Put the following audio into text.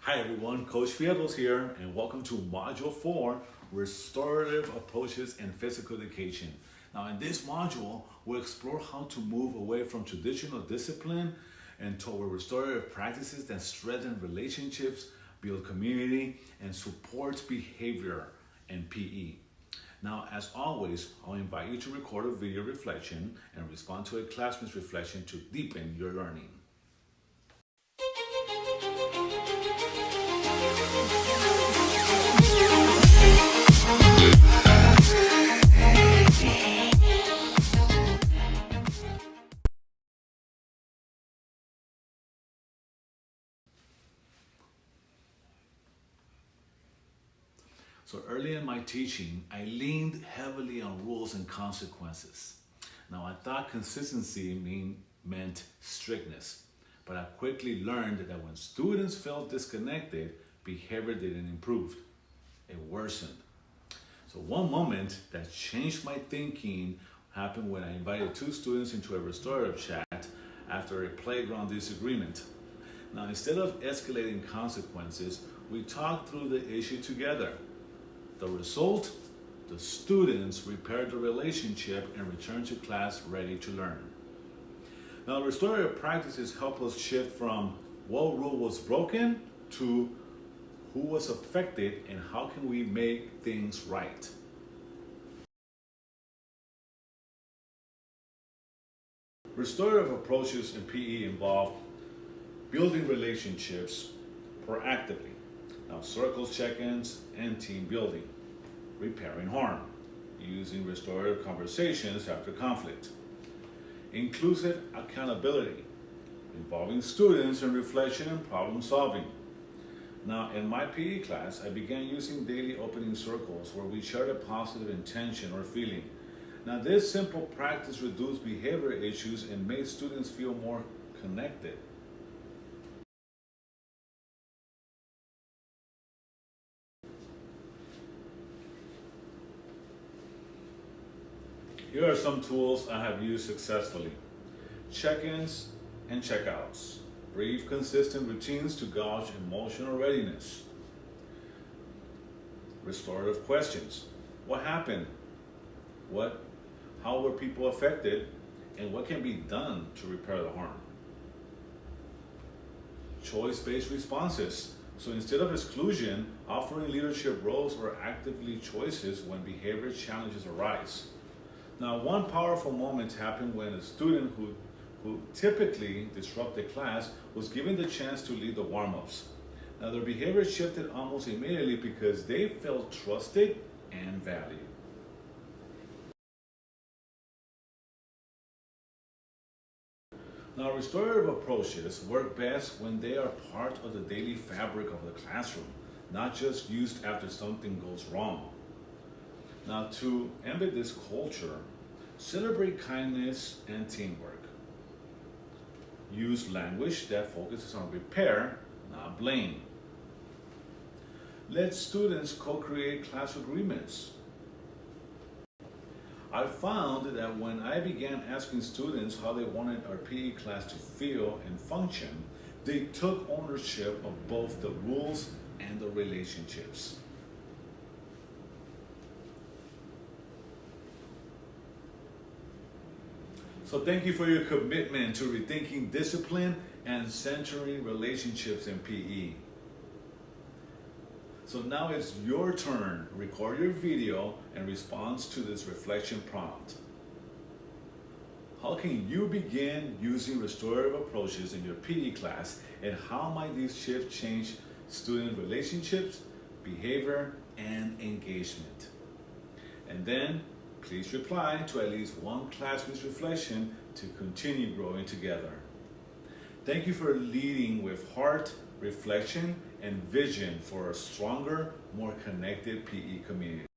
Hi everyone, Coach Fierro's here and welcome to Module 4, Restorative Approaches in Physical Education. Now in this module, we'll explore how to move away from traditional discipline and toward restorative practices that strengthen relationships, build community, and support behavior in PE. Now, as always, I'll invite you to record a video reflection and respond to a classmate's reflection to deepen your learning. So early in my teaching, I leaned heavily on rules and consequences. Now I thought consistency meant strictness, but I quickly learned that when students felt disconnected, behavior didn't improve, it worsened. So one moment that changed my thinking happened when I invited two students into a restorative chat after a playground disagreement. Now instead of escalating consequences, we talked through the issue together. The result, the students repaired the relationship and returned to class ready to learn. Now, restorative practices help us shift from what rule was broken to who was affected and how can we make things right. Restorative approaches in PE involve building relationships proactively. Now, circles, check-ins, and team building. Repairing harm, using restorative conversations after conflict. Inclusive accountability, involving students in reflection and problem solving. Now, in my PE class, I began using daily opening circles where we shared a positive intention or feeling. Now, this simple practice reduced behavior issues and made students feel more connected. Here are some tools I have used successfully. Check-ins and check-outs. Brief, consistent routines to gauge emotional readiness. Restorative questions. What happened? How were people affected? And what can be done to repair the harm? Choice-based responses. So instead of exclusion, offering leadership roles or actively choices when behavior challenges arise. Now, one powerful moment happened when a student who typically disrupted class was given the chance to lead the warm-ups. Now, their behavior shifted almost immediately because they felt trusted and valued. Now, restorative approaches work best when they are part of the daily fabric of the classroom, not just used after something goes wrong. Now, to embed this culture, celebrate kindness and teamwork. Use language that focuses on repair, not blame. Let students co-create class agreements. I found that when I began asking students how they wanted our PE class to feel and function, they took ownership of both the rules and the relationships. So thank you for your commitment to rethinking discipline and centering relationships in PE. So now it's your turn. Record your video in response to this reflection prompt. How can you begin using restorative approaches in your PE class, and how might these shifts change student relationships, behavior, and engagement? And then please reply to at least one classmate's reflection to continue growing together. Thank you for leading with heart, reflection, and vision for a stronger, more connected PE community.